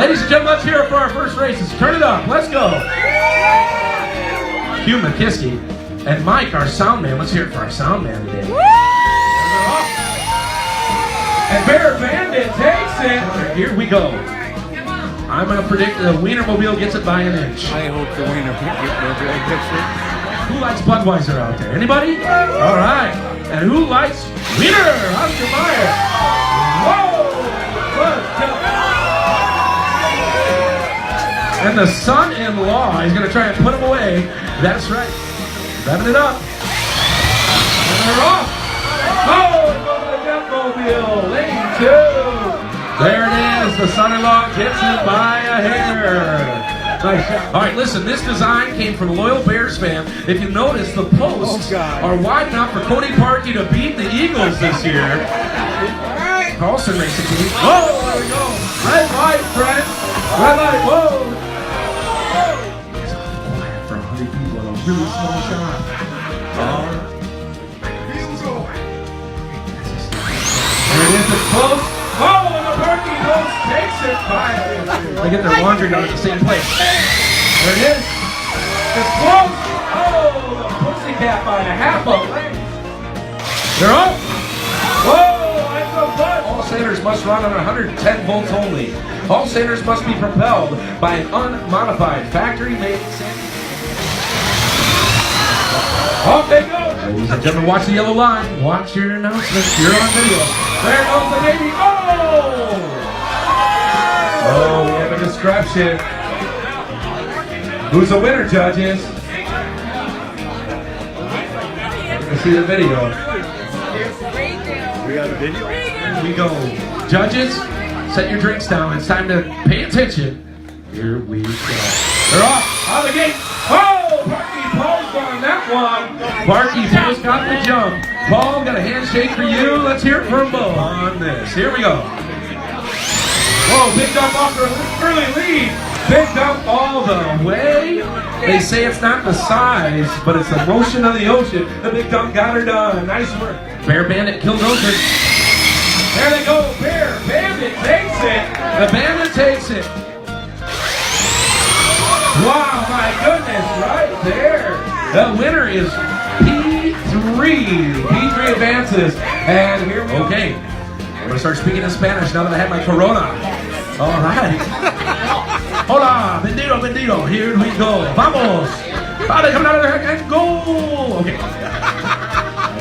Ladies and gentlemen, let's hear it for our first races. Turn it up. Let's go. Hugh McKiskey and Mike, our sound man. Let's hear it for our sound man today. And Bear Bandit takes it. Here we go. I'm going to predict the Wienermobile gets it by an inch. I hope the Wienermobile gets it. Who likes Budweiser out there? Anybody? All right. And who likes Wiener? Oscar Meyer. Whoa! And the son-in-law is going to try and put him away. That's right. Revving it up. And they're off. Oh, it's over the Deathmobile. Lane 2. There it is. The son-in-law gets it by a hair. Nice shot. All right, listen. This design came from a loyal Bears fan. If you notice, the posts are wide enough for Cody Parkey to beat the Eagles this year. Carlson racing team. Whoa, there we go. Red light, friends. Red light, whoa. It's quiet for 100 people in a really small shot. There it is, it's close. Oh, and the Parkey post takes it by. They get their laundry done at the same place. There it is. It's close. Oh, the Pussycat by a half a length. They're up. Whoa. All sailors must run on 110 volts only. All sailors must be propelled by an unmodified factory-made sand. Off they go! Ladies and gentlemen, watch the yellow line. Watch your announcement. You're on video. There goes the baby. Oh! Oh, we have a description. Who's the winner, judges? Let's see the video. We got a video? Here we go. Judges, set your drinks down. It's time to pay attention. Here we go. They're off. Out of the gate. Oh, Parkey Paul's on that one. Parkey Paul's got the jump. Paul, got a handshake for you. Let's hear it from Bo on this. Here we go. Whoa, big dump off for an early lead. Big dump all the way. They say it's not the size, but it's the motion of the ocean. The big dump got her done. Nice work. Bear Bandit killed Ocean. There they go. Bear Bandit takes it. The Bandit takes it. Wow, my goodness, right there. The winner is P3. P3 advances. And here we go. Okay. I'm going to start speaking in Spanish now that I have my Corona. All right. Hola, bendito, bendito. Here we go. Vamos. Vale, coming out of there and go. Okay. I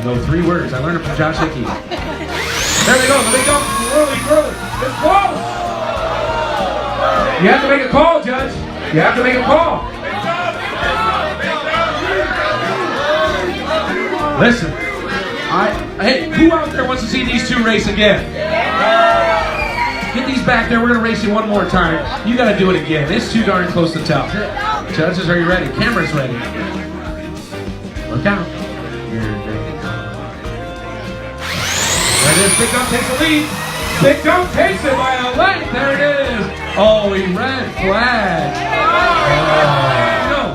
know 3 words. I learned it from Josh Hickey. There they go. The big dump. Early. It's close. You have to make a call, Judge. You have to make a call. Listen. Hey, who out there wants to see these 2 race again? Get these back there. We're going to race you one more time. You got to do it again. It's too darn close to tell. Judges, are you ready? Camera's ready. Look out. There it is. Big Dump takes the lead. Big Dump takes it by a length. There it is. Oh, he red flag. No.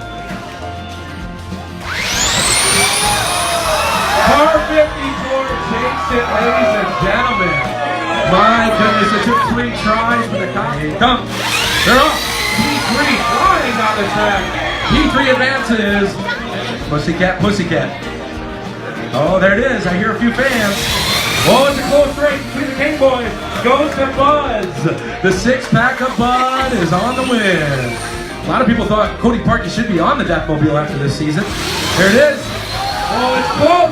Car 54 takes it, ladies and gentlemen. My goodness, it took 3 tries for the cop. Come. They're up. P3 flying down the track. P3 advances. Pussycat. Oh, there it is. I hear a few fans. Oh, it's a close race between the King Boys. Goes to Buzz. The 6-pack of Bud is on the win. A lot of people thought Cody Parkey should be on the Deathmobile after this season. There it is. Oh, it's close.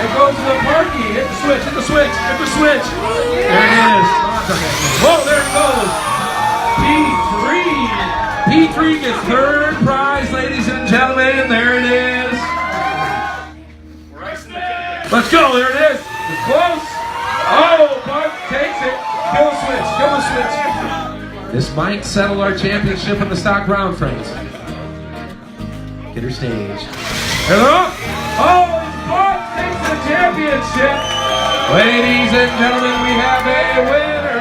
It goes to the Parkey. Hit the switch. There it is. Whoa, there it goes. P3 gets 3rd prize, ladies and gentlemen. There it is. Let's go. There it is. It's close. Oh, Bud takes it. Kill the switch. This might settle our championship in the stock round, friends. Get her stage. There they're up. Oh, Bud takes the championship. Ladies and gentlemen, we have a winner.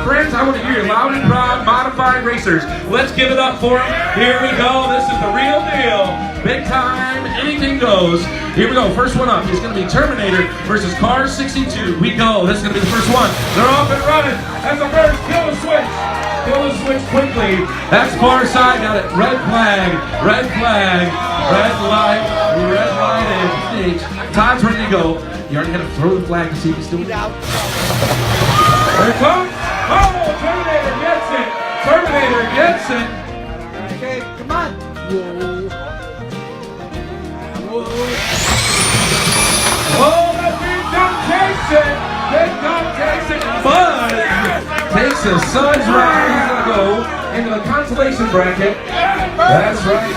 Friends, I want to hear you loud and proud, modified racers. Let's give it up for them. Here we go. This is the real deal. Big time. Anything goes. Here we go. First one up is going to be Terminator versus Car 62. We go. This is going to be the first one. They're off and running. That's the first kill the switch. Kill the switch quickly. That's far side. Got it. Red flag. Red flag. Red light. Red light and stage. Todd's ready to go. You already got to throw the flag to see if he's still out. There it comes. Oh, Terminator gets it. Terminator gets it. Okay, come on. Oh, that big dumb takes it. Big dumb takes it. Bud takes the sun's ride. He's going to go into the consolation bracket. That's right.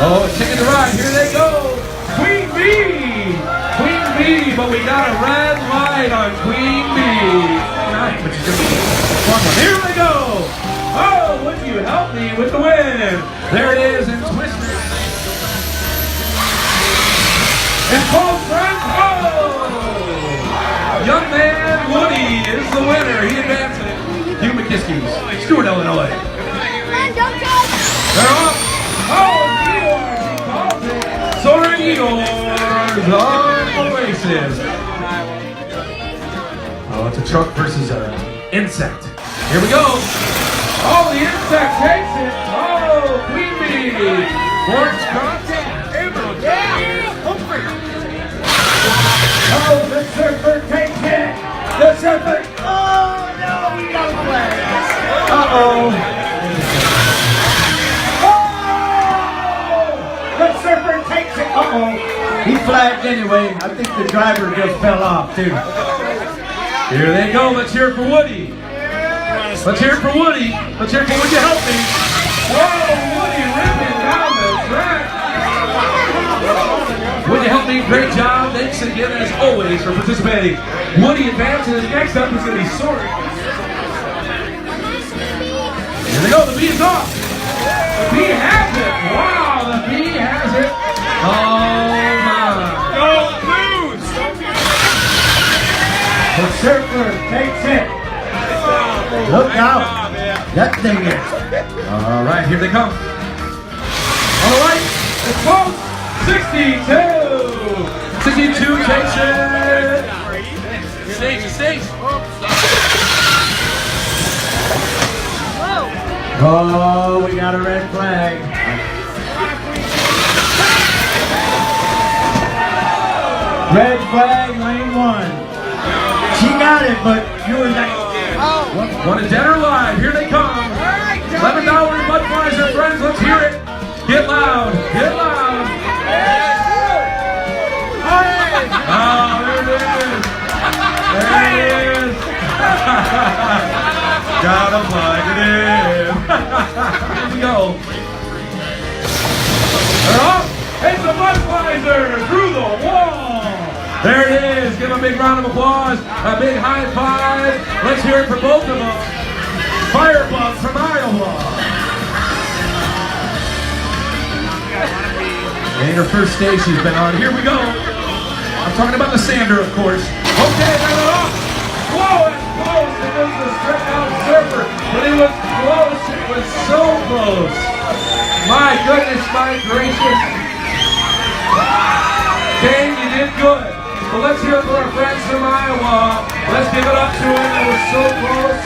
Oh, taking the ride. Here they go. Queen Bee. Queen Bee, but we got a red light on Queen Bee. Nice, but she's going to be one. Here we go. Oh, would you help me with the win? There it is in Twister. And close friends. Oh! Young man Woody is the winner. He advances. Hugh McKiskey's, Stewart, Illinois. They're off. Oh, Eeyores. He calls it. Soaring Eeyores on the races. Oh, it's a truck versus an insect. Here we go. Oh, the insect takes it. Oh, Queen Bee. Orange content. Oh, the surfer takes it. The surfer. Oh, no, we got a flag. Uh-oh. Oh, the surfer takes it. Uh-oh. He flagged anyway. I think the driver just fell off, too. Here they go. Let's hear it for Woody. Let's hear it for Woody. Let's hear it for Would You Help Me? Whoa, Woody ripping down the track. Would You Help Me? Great job. Thanks again, as always, for participating. Woody advances. Next up is going to be Sorry. Here they go. The bee is off. The bee has it. Wow, the bee has it. Oh, my. Don't lose! The surfer takes it. Look out. That thing is. All right, here they come. On the right, it's close. 62. 62 takes it. Stage. Oh, we got a red flag. Red flag, lane 1. She got it, but you were like, Want it dead or alive? Here they come. $11 Budweiser, friends. Let's hear it. Get loud. Get loud. Oh, there it is. There it is. Gotta plug it in. Here we go. They're off. It's a Budweiser through the wall. There it is. Give them a big round of applause. A big high five. Let's hear it for both of them. Firebug from Iowa. And her first stage she's been on. Here we go. I'm talking about the sander, of course. Okay, they're off. Whoa, it's close. It was the stretch out surfer. But it was close. It was so close. My goodness, my gracious. Kane, you did good. Well, let's hear it for our friends from Iowa. Let's give it up to him. It was so close.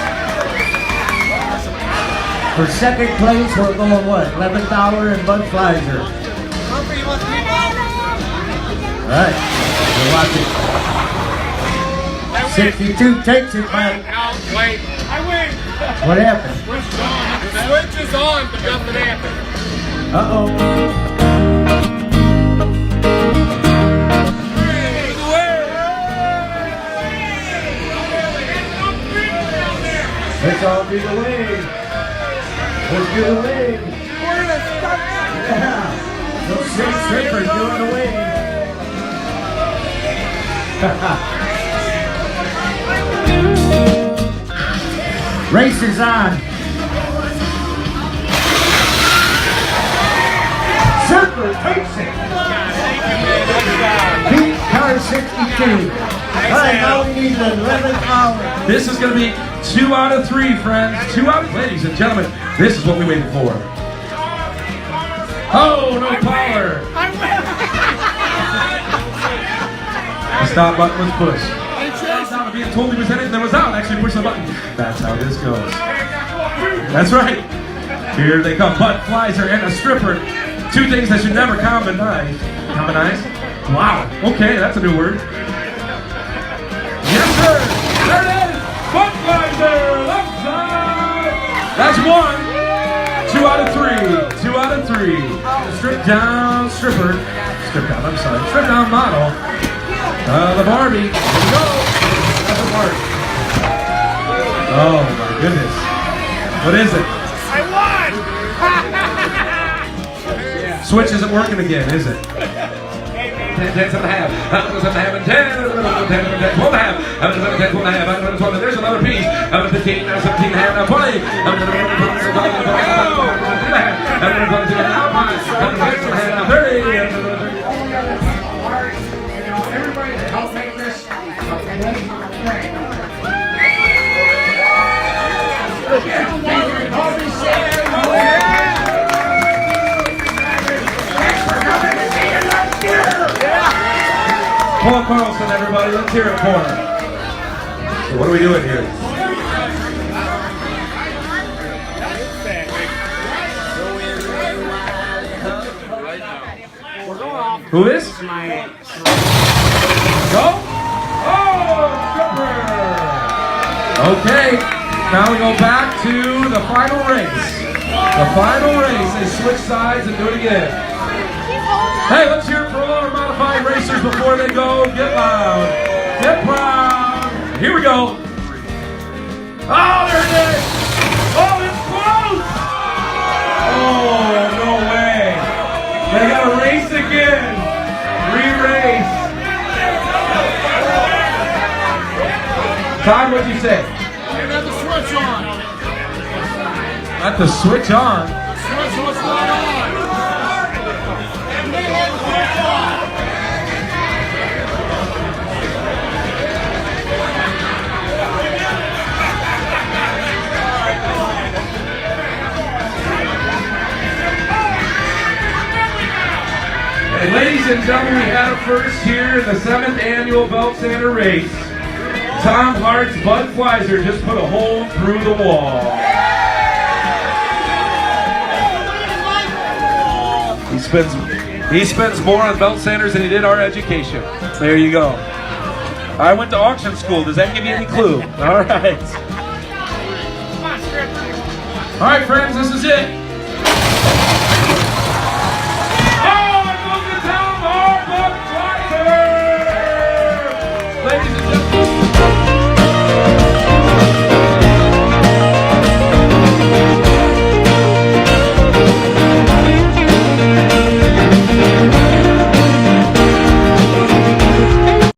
for second place, we're going what? $11 and Budweiser. All right, we're watching. 62 takes it, man. Wait, I win. What happened? The switch is on, but nothing happened. Uh-oh. Let's all do the wave. Let's do the wave. We're gonna start. Yeah. Those six strippers doing the wave. Race is on. Surfer takes it. Beat car 62. All right, now we need the 11th hour. This is going to be 2 out of 3, friends. 2 out of, ladies and gentlemen, this is what we waited for. Oh, no power. The stop button was pushed. Down to being told he was in it and then was out. Actually pushed the button. That's how this goes. That's right. Here they come. Butt Flizer and a stripper. Two things that should never combine. Combine? Wow. Okay, that's a new word. Yes, sir. There it is. Butt Flizer. Left side. That's one. 2 out of 3. 2 out of 3. Strip down stripper. Strip down, I'm sorry. Strip down model. The Barbie. Here we go. That's a Barbie. Oh my goodness. What is it? I won! Switch isn't working again, is it? 10, 10, 7 and a half. 7 and a half and 10. 10, 12 and a half. 10, 12 and a half. 12. There's another piece. 15, now 17 and a half, now 20. Everybody to help make this Paul Carlson, everybody, let's hear it for him. So what are we doing here? Who is? Go? Oh, stripper! Okay, now we go back to the final race. The final race. They switch sides and do it again. Hey, let's hear it for all our modified racers before they go. Get loud. Get proud. Here we go. Oh, there it is. Oh, it's close. Oh, no way. They got to race again. Re-race. Todd, what'd you say? Got the switch on. Got the switch on. Switch was not on. And ladies and gentlemen, we had it first here in the 7th annual Belt Sander race. Tom Hart's Bud Flizer just put a hole through the wall. He spends more on Belt Sanders than he did our education. There you go. I went to auction school. Does that give you any clue? All right. All right, friends, this is it. Oh, it goes to Tom Hart, Bud Flizer! Ladies and gentlemen.